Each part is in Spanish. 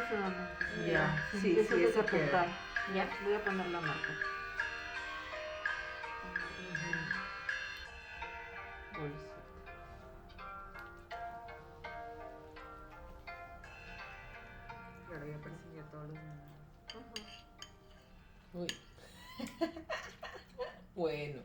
solamente. Ya, sí, Eso sí, es eso apuntar. queda. Ya, voy a poner la marca. Bolsita. Claro, ya persiguió todos los números. Uy. Bueno.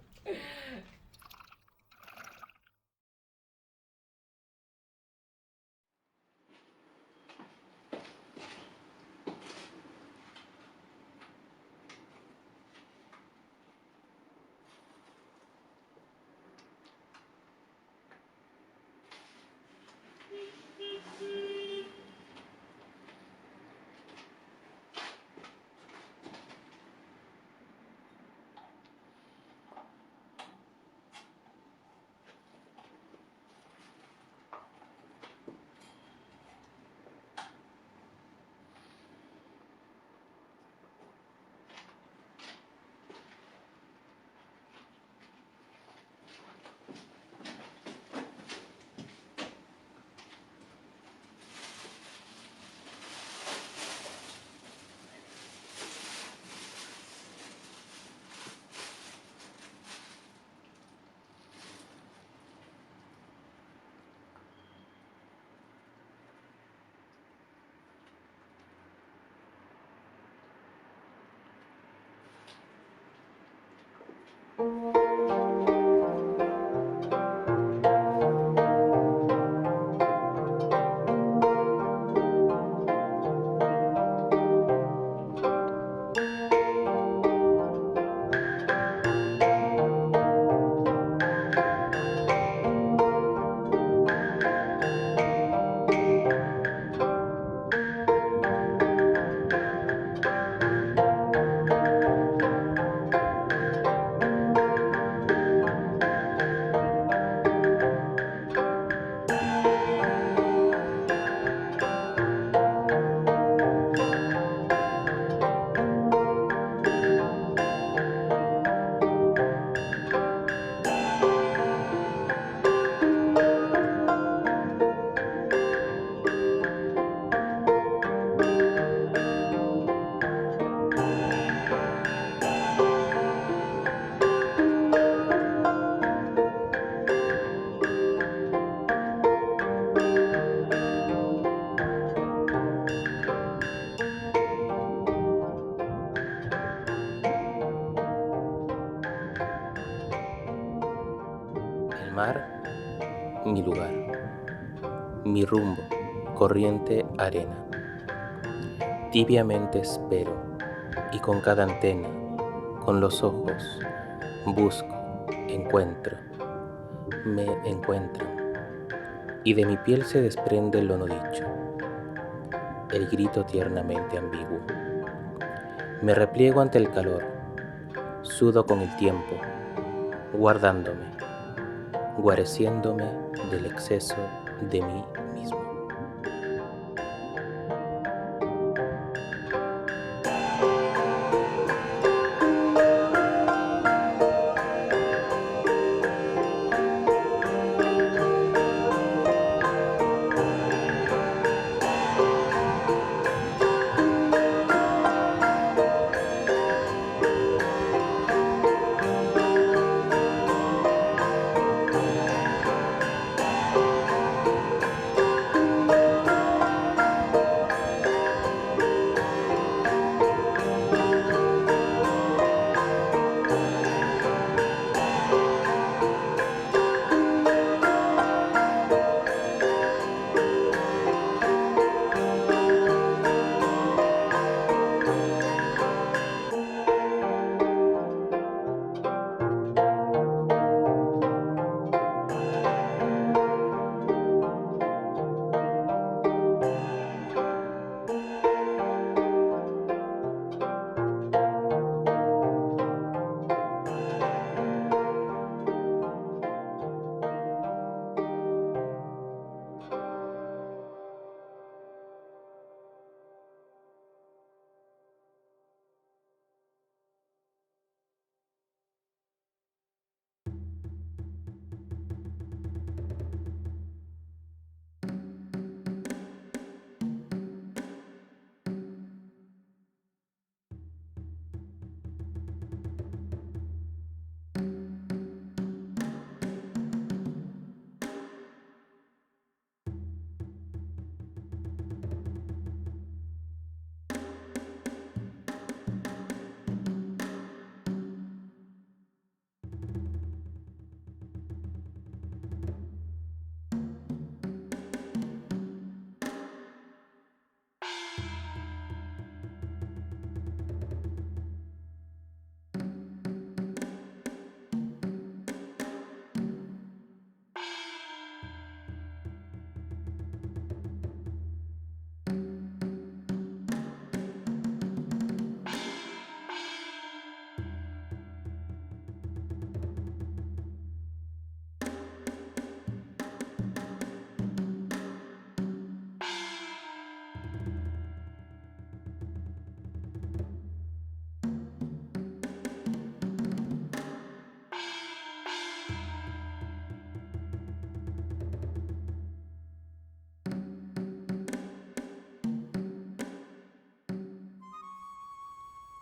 El mar, mi lugar, mi rumbo, corriente arena. Tibiamente espero y con cada antena, con los ojos, busco, encuentro, me encuentran. Y de mi piel se desprende lo no dicho, el grito tiernamente ambiguo. Me repliego ante el calor, sudo con el tiempo, guardándome, guareciéndome del exceso de mí mismo.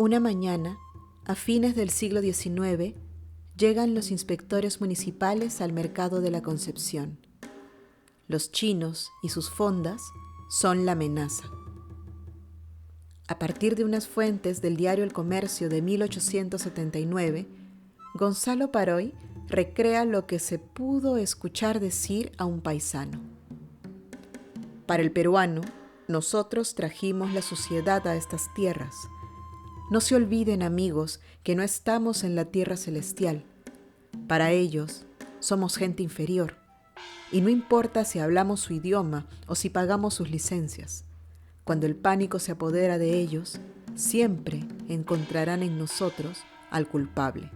Una mañana, a fines del siglo XIX, llegan los inspectores municipales al mercado de la Concepción. Los chinos y sus fondas son la amenaza. A partir de unas fuentes del diario El Comercio de 1879, Gonzalo Paroy recrea lo que se pudo escuchar decir a un paisano. Para el peruano, nosotros trajimos la suciedad a estas tierras. No se olviden, amigos, que no estamos en la tierra celestial. Para ellos, somos gente inferior. Y no importa si hablamos su idioma o si pagamos sus licencias. Cuando el pánico se apodera de ellos, siempre encontrarán en nosotros al culpable.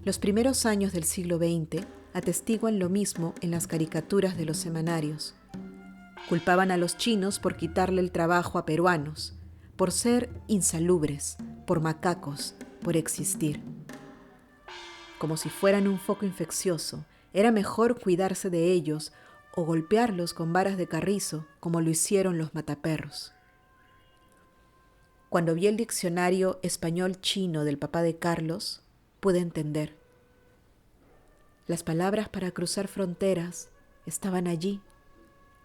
Los primeros años del siglo XX atestiguan lo mismo en las caricaturas de los semanarios. Culpaban a los chinos por quitarle el trabajo a peruanos, por ser insalubres, por macacos, por existir. Como si fueran un foco infeccioso, era mejor cuidarse de ellos o golpearlos con varas de carrizo, como lo hicieron los mataperros. Cuando vi el diccionario español-chino del papá de Carlos, pude entender. Las palabras para cruzar fronteras estaban allí,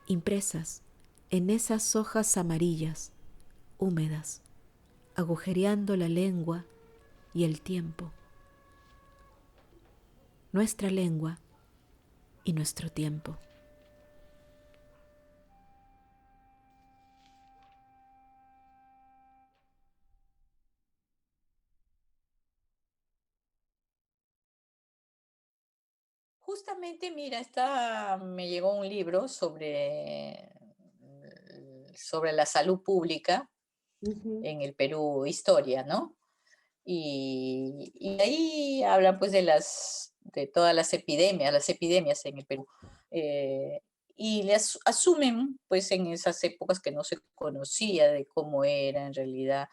impresas en esas hojas amarillas, húmedas, agujereando la lengua y el tiempo. Nuestra lengua y nuestro tiempo. Justamente, mira, me llegó un libro sobre la salud pública Ujú. en el Perú, historia, ¿no? Y ahí hablan pues de todas las epidemias en el Perú. Eh, y asumen pues en esas épocas que no se conocía de cómo era en realidad,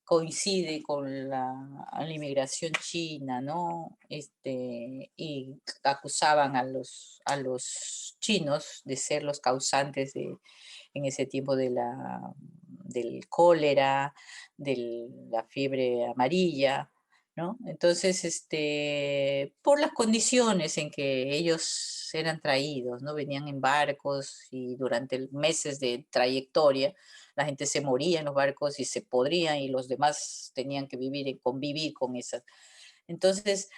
coincide con la inmigración china, ¿no? Y acusaban a los chinos de ser los causantes en ese tiempo del cólera, de la fiebre amarilla, ¿no? Entonces, por las condiciones en que ellos eran traídos, ¿no? Venían en barcos y durante meses de trayectoria, la gente se moría en los barcos y se podrían y los demás tenían que convivir con esas. Entonces,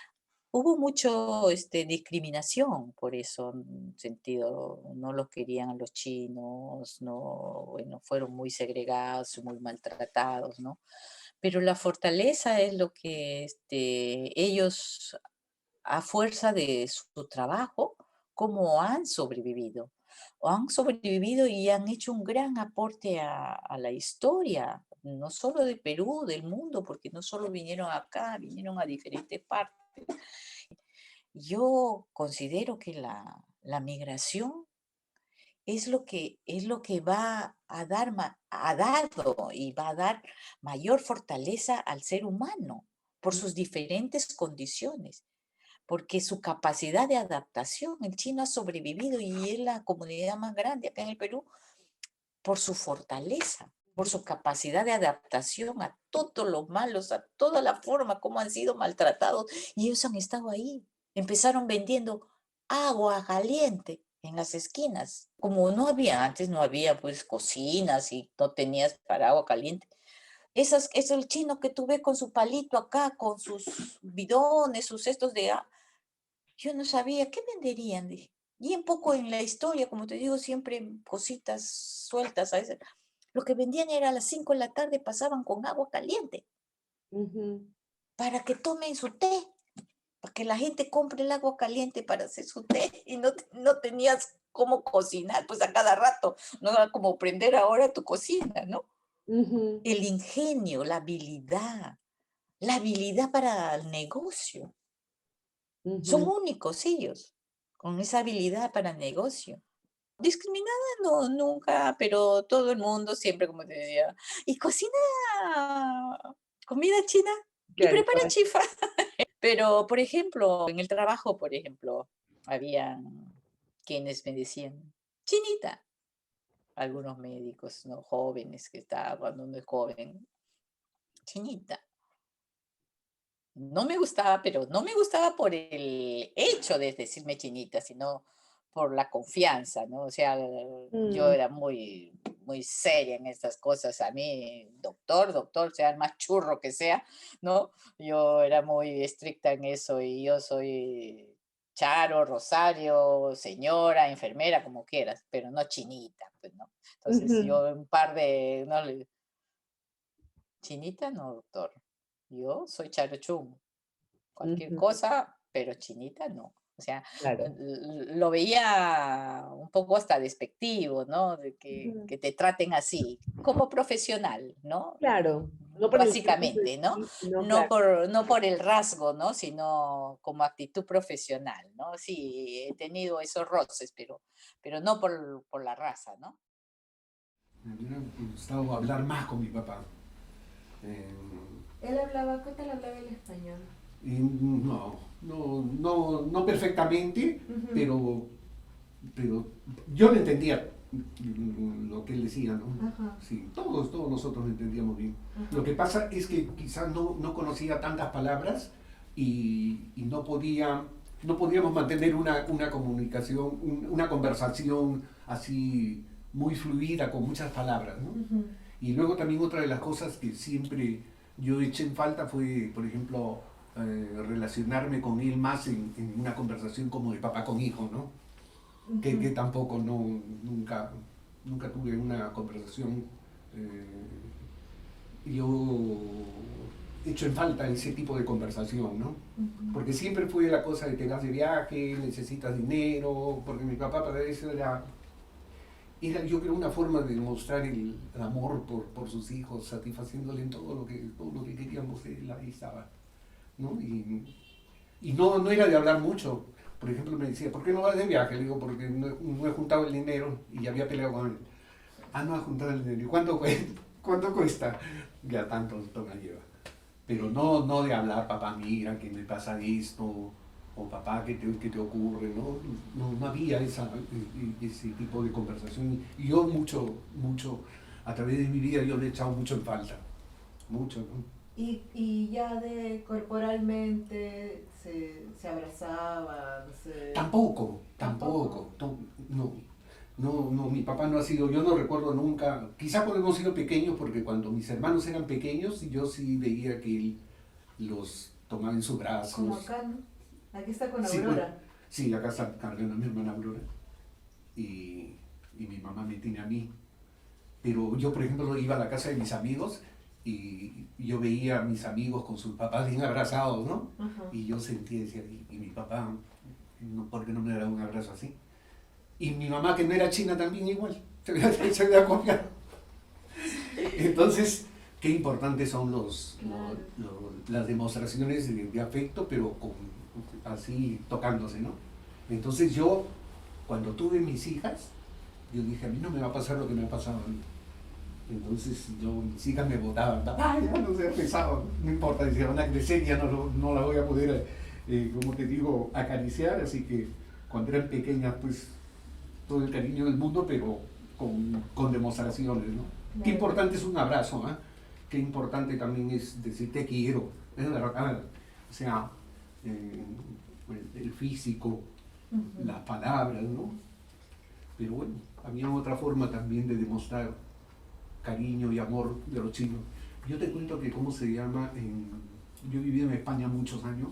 hubo mucho discriminación por eso, en sentido, no los querían a los chinos, no, bueno, fueron muy segregados, muy maltratados, ¿no? Pero la fortaleza es lo que ellos, a fuerza de su trabajo, cómo han sobrevivido. O han sobrevivido y han hecho un gran aporte a la historia, no solo de Perú, del mundo, porque no solo vinieron acá, vinieron a diferentes partes. Yo considero que la migración es lo que va a dar, ha dado y va a dar mayor fortaleza al ser humano por sus diferentes condiciones, porque su capacidad de adaptación, el chino ha sobrevivido y es la comunidad más grande acá en el Perú por su fortaleza, por su capacidad de adaptación a todos los malos, a toda la forma como han sido maltratados y ellos han estado ahí. Empezaron vendiendo agua caliente en las esquinas. Como antes no había pues cocinas y no tenías para agua caliente. Es el chino que tú ves con su palito acá, con sus bidones, sus cestos de agua. Yo no sabía qué venderían, dije. Y un poco en la historia, como te digo, siempre cositas sueltas a veces. Lo que vendían era a las 5 de la tarde, pasaban con agua caliente Ujú. para que tomen su té, para que la gente compre el agua caliente para hacer su té y no tenías cómo cocinar, pues a cada rato, no era como prender ahora tu cocina, ¿no? Ujú. El ingenio, la habilidad para el negocio. Son Ujú. únicos ellos, con esa habilidad para el negocio. Discriminada no, nunca, pero todo el mundo siempre, como te decía, y cocina comida china y Claro, prepara chifa. Pero, por ejemplo, en el trabajo, por ejemplo, había quienes me decían, chinita, algunos médicos, ¿no? Jóvenes que estaban cuando uno es joven. chinita. No me gustaba, pero no me gustaba por el hecho de decirme chinita, sino por la confianza, ¿no? O sea, yo Mm, era muy seria en estas cosas. A mí, doctor, doctor, sea el más churro que sea, ¿no? Yo era muy estricta en eso y yo soy Charo, Rosario, señora, enfermera, como quieras, pero no chinita, pues, ¿no? Entonces, ujú, yo un par de, no, chinita, no, doctor. Yo soy Charo Chum, cualquier ujú, cosa, pero chinita no. O sea, claro. lo veía un poco hasta despectivo, ¿no? De Ujú, que te traten así, como profesional, ¿no? claro, no por el proceso en Básicamente, ¿no? sí, sino claro. No por el rasgo, ¿no? Sino como actitud profesional, ¿no? Sí, he tenido esos roces, pero no por la raza, ¿no? Me hubiera gustado hablar más con mi papá. Eh, Él hablaba, ¿qué tal hablaba el español? y no perfectamente, Ujú. pero yo le entendía lo que él decía, ¿no? Ajá, Sí, todos nosotros lo entendíamos bien. ajá. Lo que pasa es que quizás no conocía tantas palabras y no podíamos mantener una comunicación, una conversación así muy fluida con muchas palabras, ¿no? Ujú. Y luego también otra de las cosas que siempre yo eché en falta fue, por ejemplo, relacionarme con él más en una conversación como de papá con hijo, ¿no? Que tampoco nunca tuve una conversación. Yo echo en falta ese tipo de conversación, ¿no? Porque siempre fue la cosa de te vas de viaje, necesitas dinero, porque mi papá para eso era yo creo una forma de demostrar el amor por sus hijos, satisfaciéndole en todo lo que queríamos, él ahí estaba, ¿no? Y no era de hablar mucho. Por ejemplo, me decía, ¿por qué no vas de viaje? Le digo, porque no he juntado el dinero y ya había peleado con él. Ah, no has juntado el dinero. ¿Y cuánto cuesta? ¿Cuánto cuesta? Ya tanto me lleva. Pero no de hablar, papá, mira, que me pasa esto, o papá, ¿qué te ocurre? No había ese tipo de conversación. Y yo mucho, a través de mi vida, yo le he echado mucho en falta. Mucho, ¿no? Y ya de corporalmente se abrazaban, Tampoco, tampoco. no, mi papá no ha sido, yo no recuerdo nunca, quizá cuando hemos sido pequeños, porque cuando mis hermanos eran pequeños, yo sí veía que él los tomaba en sus Como brazos. acá, ¿no? Aquí está con Sí, bueno, Aurora. sí, acá está cargando a mi hermana Aurora y mi mamá me tiene a mí. Pero yo, por ejemplo, iba a la casa de mis amigos y yo veía a mis amigos con sus papás bien abrazados, ¿no? Ajá. Y yo sentía, decía, y mi papá, ¿por qué no me da un abrazo así? Y mi mamá, que no era china, también igual, se había copiado. Entonces, qué importantes son Claro. las demostraciones de afecto, pero así tocándose, ¿no? Entonces yo, cuando tuve mis hijas, yo dije, a mí no me va a pasar lo que me ha pasado a mí. Entonces mis hijas me botaban, papá, ya no seas pesado, no importa, si van a crecer ya no la voy a poder, como te digo, acariciar, así que cuando eran pequeñas, pues todo el cariño del mundo, pero con demostraciones, ¿no? Qué Claro. importante es un abrazo, ¿eh? Qué importante también es decir te quiero, es verdad, o sea, el físico, Ujú. las palabras, ¿no? Pero bueno, había otra forma también de demostrar cariño y amor de los chinos. Yo te cuento que cómo se llama, yo he vivido en España muchos años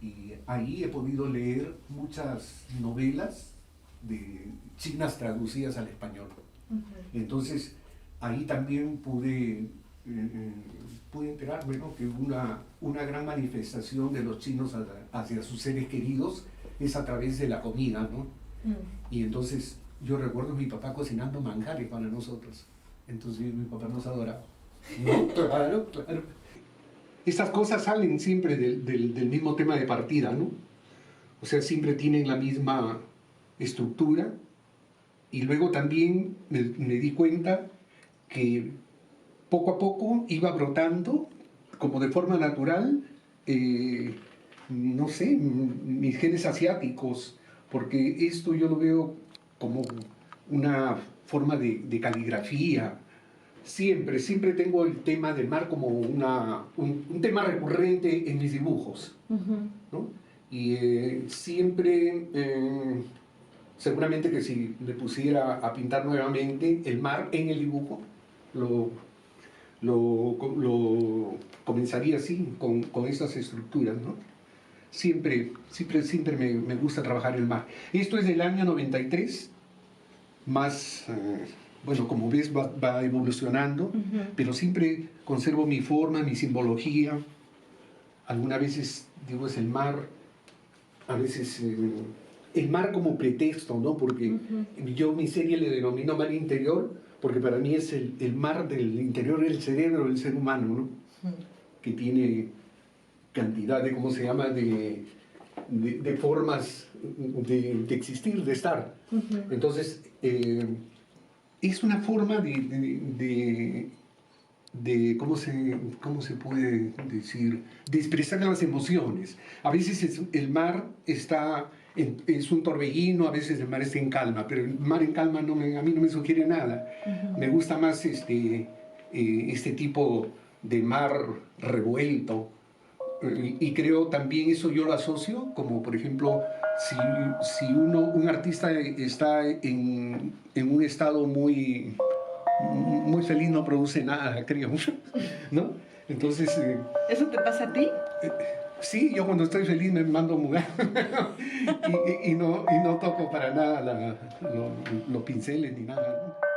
y ahí he podido leer muchas novelas de chinas traducidas al español. Ujú. Entonces ahí también pude enterarme, ¿no? Que una gran manifestación de los chinos hacia sus seres queridos es a través de la comida, ¿no? Mm. Y entonces yo recuerdo a mi papá cocinando manjares para nosotros. Entonces mi papá nos adoraba. No, claro. Estas cosas salen siempre del mismo tema de partida, ¿no? O sea, siempre tienen la misma estructura. Y luego también me di cuenta que poco a poco iba brotando, como de forma natural, no sé, mis genes asiáticos, porque esto yo lo veo como una forma de caligrafía, siempre tengo el tema del mar como un tema recurrente en mis dibujos, ¿no? Y siempre, seguramente que si me pusiera a pintar nuevamente el mar en el dibujo, lo comenzaría así, con esas estructuras, ¿no? Siempre me gusta trabajar el mar. Esto es del año 93, más, bueno, como ves va evolucionando, pero siempre conservo mi forma, mi simbología. Algunas veces digo es el mar, a veces el mar como pretexto, ¿no? Porque yo mi serie le denomino mar interior, porque para mí es el mar del interior del cerebro del ser humano, ¿no? Que tiene cantidad de, ¿cómo se llama?, de formas de existir, de estar. Entonces, es una forma de ¿cómo se puede decir?, de expresar las emociones. A veces el mar es un torbellino, a veces el mar está en calma, pero el mar en calma a mí no me sugiere nada. Me gusta más este tipo de mar revuelto, y creo también eso yo lo asocio como, por ejemplo, si un artista está en un estado muy feliz, no produce nada, creo, ¿no? Entonces... ¿Eso te pasa a ti? Sí, yo cuando estoy feliz me mando a mudar y no toco para nada los pinceles ni nada, ¿no?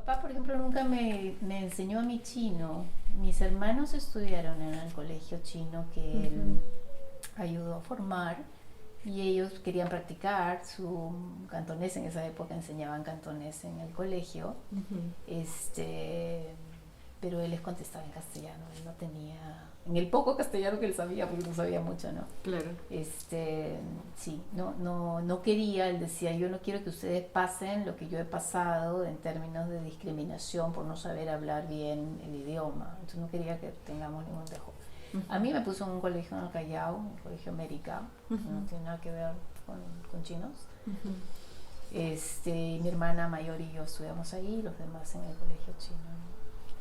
papá, por ejemplo, nunca me enseñó a mí chino. Mis hermanos estudiaron en el colegio chino que él ayudó a formar y ellos querían practicar su cantonés. En esa época enseñaban cantonés en el colegio. Pero él les contestaba en castellano. Él no tenía... En el poco castellano que él sabía, porque no sabía mucho, ¿no? Claro. Sí, no quería, él decía, yo no quiero que ustedes pasen lo que yo he pasado en términos de discriminación por no saber hablar bien el idioma. Entonces no quería que tengamos ningún dejo. A mí me puso en un colegio en el Callao, un colegio América, no tiene nada que ver con chinos. Mi hermana mayor y yo estudiamos ahí, los demás en el colegio chino.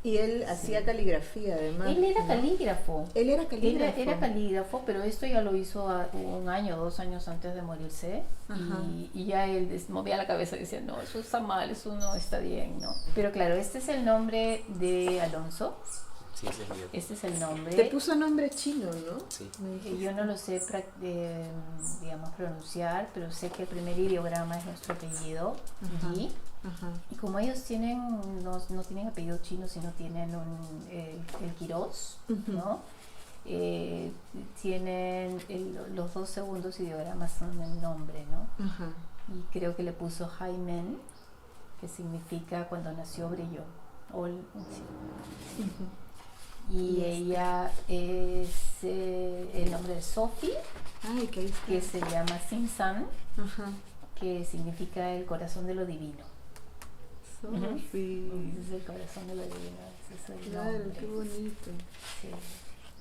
Y él hacía caligrafía además. Él era calígrafo. Él era calígrafo. Era calígrafo, pero esto ya lo hizo 1 año o 2 años antes de morirse. Y ya él movía la cabeza y decía, no, eso está mal, eso no está bien, ¿no? Pero claro, este es el nombre de Alonso. Sí, ese es mío. Este es el nombre. Te puso nombre chino, ¿no? Sí. Yo no lo sé, digamos, pronunciar, pero sé que el primer ideograma es nuestro apellido, Yi. Y como ellos no tienen apellido chino, sino tienen el Quirós, ¿no? Tienen los 2 segundos ideogramas son el nombre, ¿no? Y creo que le puso Jaimen, que significa cuando nació brilló. Y ella es el nombre de Sophie, que se llama Sin-san, que significa el corazón de lo divino. Sophie. Es el corazón de lo divino. Ese es el Claro, nombre. qué bonito. Sí.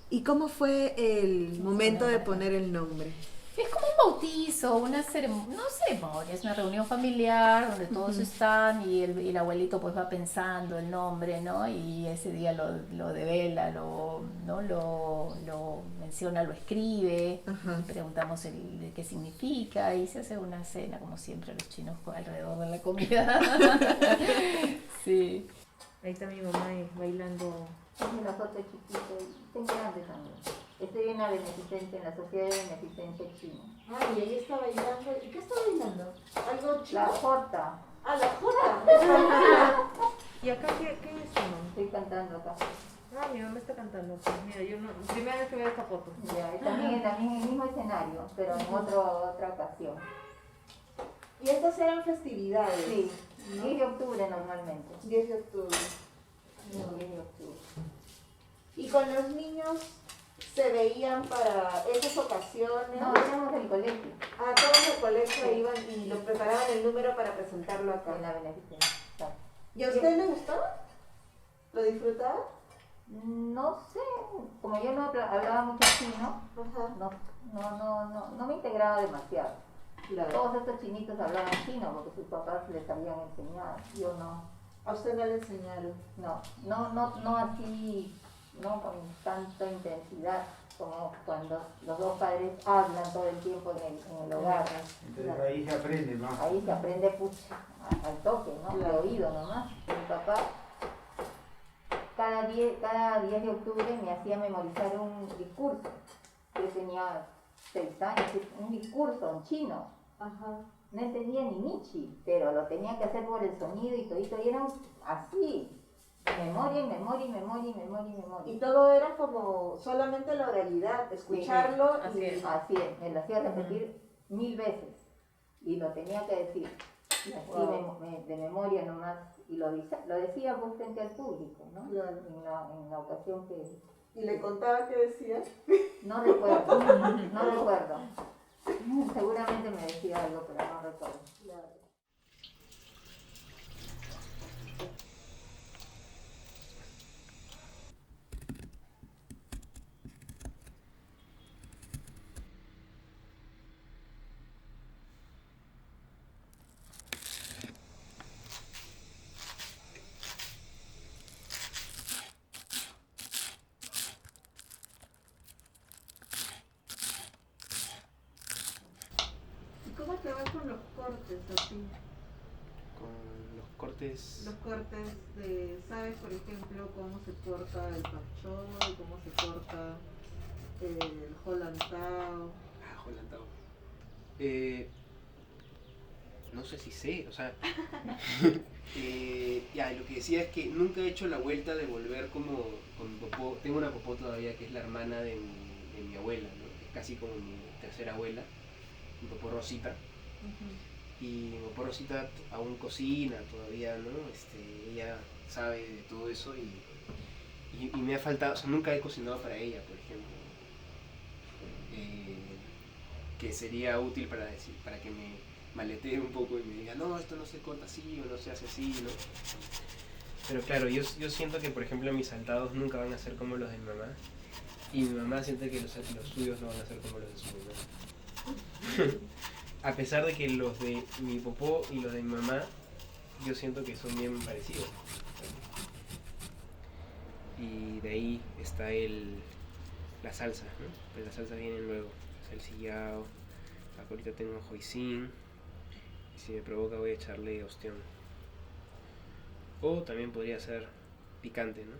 ¿Y cómo fue el momento de poner el nombre? Es como un bautizo, una ceremonia, no ceremonia, es una reunión familiar donde todos están y el abuelito pues va pensando el nombre, ¿no? Y ese día lo devela, lo menciona, lo escribe, preguntamos de qué significa y se hace una cena, como siempre los chinos alrededor de la comida. Sí. Ahí está mi mamá bailando. Es una foto chiquito y ten grande también. Estoy en la beneficencia, en la Sociedad de Beneficencia China. Ah, y ahí está bailando. ¿Y qué está bailando? ¿Algo chino? La jota. Ah, la jota. ¿Y acá qué es eso? Estoy cantando acá. Ah, mi mamá está cantando. Pues mira, yo no... Primera vez que veo esta foto. Ya, y también en el mismo escenario, pero en otra ocasión. Y estas eran festividades. Sí, ¿no? 10 de octubre normalmente. 10 de octubre. 10 de octubre. Y con los niños se veían para esas ocasiones. No, éramos del colegio, Ah, todos al colegio iban y lo preparaban el número para presentarlo acá. en la beneficencia. Exacto. ¿Y a usted le gustaba? ¿Lo disfrutaba? No sé, como yo no hablaba mucho chino, Ajá. no me integraba demasiado. Claro. Todos estos chinitos hablaban chino porque sus papás les habían enseñado. Yo no. A usted no le enseñaron. No así, no con tanta intensidad como cuando los 2 padres hablan todo el tiempo en el hogar. Entonces ahí se aprende más. Ahí se aprende pucha, al toque, ¿no? De oído nomás. Mi papá cada 10 de octubre me hacía memorizar un discurso. Yo tenía 6 años, un discurso en chino. Ajá. No entendía ni Michi, pero lo tenía que hacer por el sonido y todito, y eran así, memoria y memoria y memoria y memoria y memoria. Y todo era como solamente la oralidad, escucharlo. Sí, y... Así es, me lo hacía repetir 1000 veces y lo tenía que decir, y así Wow. de memoria nomás, y lo decía pues frente al público, ¿no? Claro. En la ocasión que... Y le contaba qué decía. No recuerdo, no recuerdo. Seguramente me decía algo, pero no recuerdo. Claro. ¿Y cómo te va con los cortes a ti? Con los cortes. Los cortes de, ¿sabes por ejemplo cómo se corta el pak choi, cómo se corta el holland tao? Holland Town. no sé si sé, o sea, ya, lo que decía es que nunca he hecho la vuelta de volver como con mi popó. Tengo una popó todavía que es la hermana de mi abuela, ¿no? Que es casi como mi tercera abuela, mi popó Rosita. Y mi popó Rosita aún cocina todavía, ¿no? Ella sabe de todo eso y me ha faltado, o sea, nunca he cocinado para ella, por ejemplo. Que sería útil para que me maletee un poco y me diga, no, esto no se corta así o no se hace así, ¿no? Pero claro, yo siento que, por ejemplo, mis saltados nunca van a ser como los de mi mamá, y mi mamá siente que los suyos no van a ser como los de su mamá. A pesar de que los de mi popó y los de mi mamá, yo siento que son bien parecidos. Y de ahí está la salsa, ¿no? Pero las salsas vienen luego. El sillao, acá ahorita tengo hoisin, y si me provoca voy a echarle ostión. O también podría ser picante, ¿no?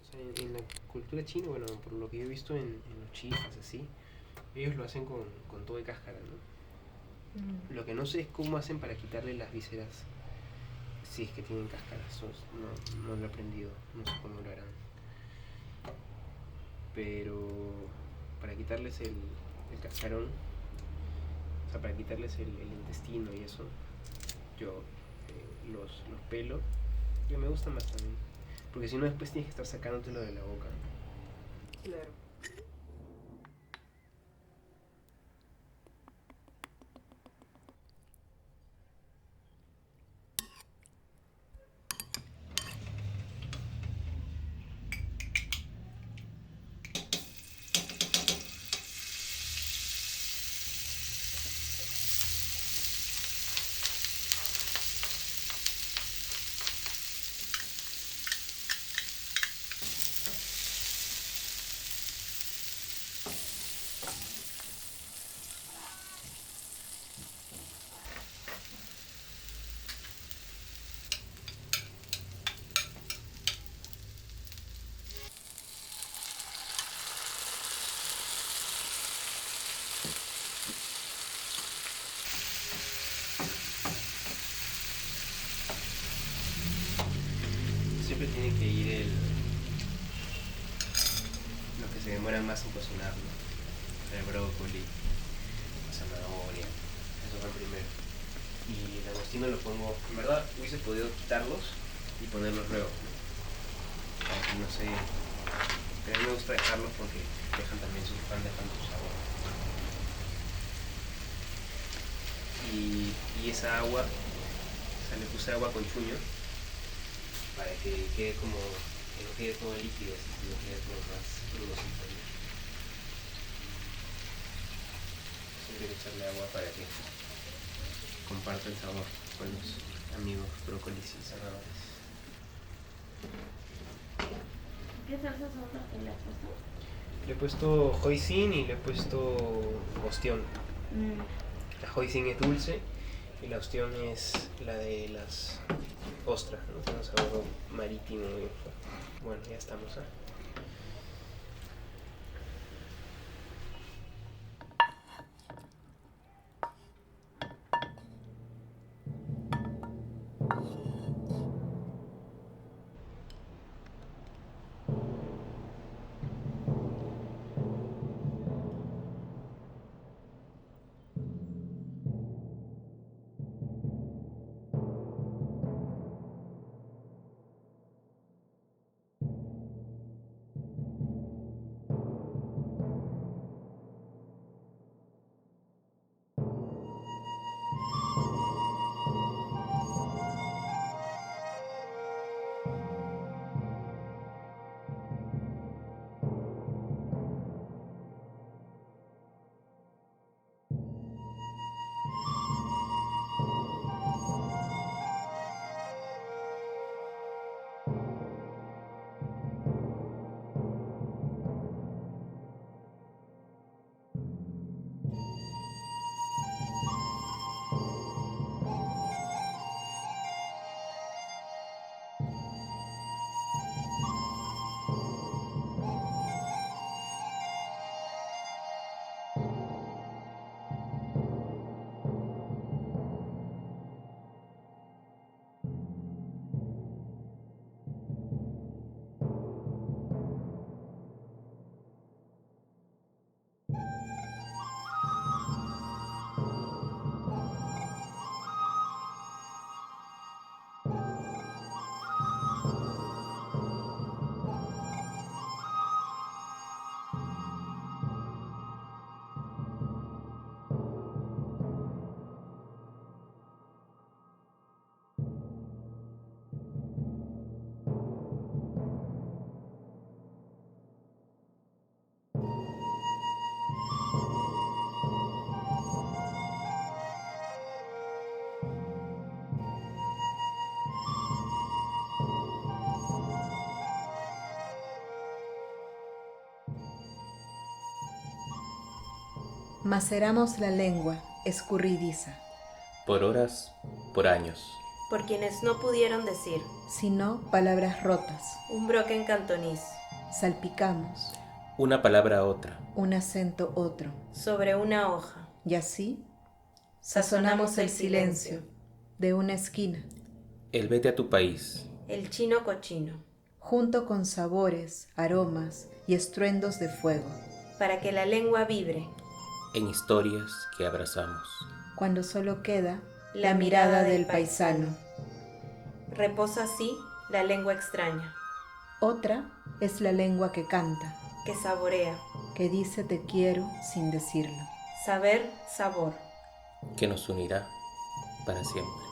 O sea, en la cultura china, bueno, por lo que yo he visto en los chifas, así, ellos lo hacen con todo de cáscara, ¿no? Lo que no sé es cómo hacen para quitarle las vísceras si es que tienen cáscara. Eso no lo he aprendido, no sé cómo lo harán. Pero para quitarles el cascarón, o sea, para quitarles el intestino y eso, yo los pelo, que me gustan más también. Porque si no, después tienes que estar sacándotelo de la boca. Claro. Siempre tiene que ir los que se demoran más en cocinar, ¿no? El brócoli, la zanahoria, eso va primero. Y el agostino lo pongo, en verdad hubiese podido quitarlos y ponerlos luego, ¿no? Para que no se... Pero a mí me gusta dejarlos porque van dejando su sabor. Y esa agua, o sea, le puse agua con chuño para que quede como, que no quede todo líquido, sino que quede como más crudosito, ¿no? Siempre hay que echarle agua para que comparta el sabor con los amigos brócolis y zanahorias. ¿Qué salsas son las que le has puesto? Le he puesto hoisin y le he puesto ostión. La hoisin es dulce y la ostión es la de las ostras, ¿no? Tiene un sabor marítimo. Bueno, ya estamos, ¿eh? Maceramos la lengua escurridiza, por horas, por años. Por quienes no pudieron decir, sino palabras rotas. un broken cantonís, Salpicamos Una palabra a otra. un acento otro, sobre una hoja, y así sazonamos el silencio de una esquina, El vete a tu país. el chino cochino, junto con sabores, aromas y estruendos de fuego, para que la lengua vibre, En historias que abrazamos. cuando solo queda la mirada del paisano. Reposa así la lengua extraña, Otra es la lengua que canta, que saborea, que dice te quiero sin decirlo. saber, sabor. Que nos unirá para siempre.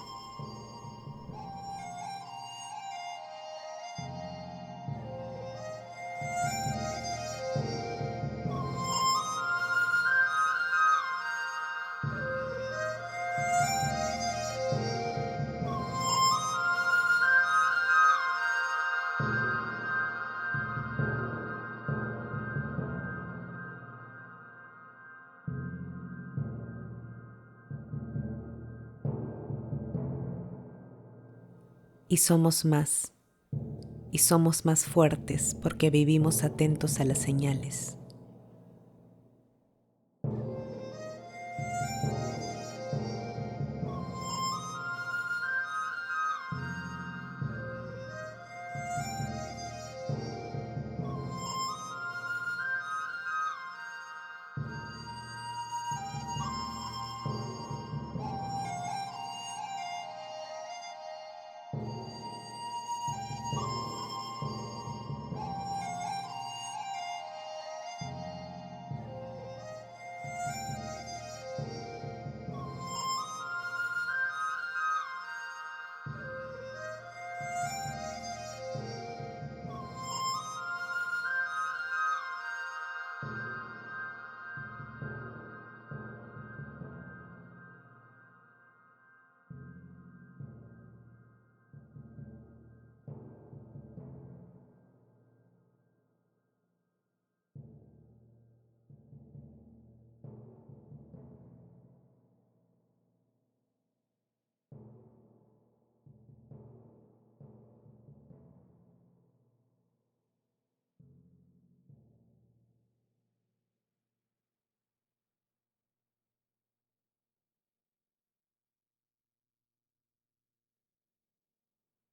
Y somos más fuertes porque vivimos atentos a las señales.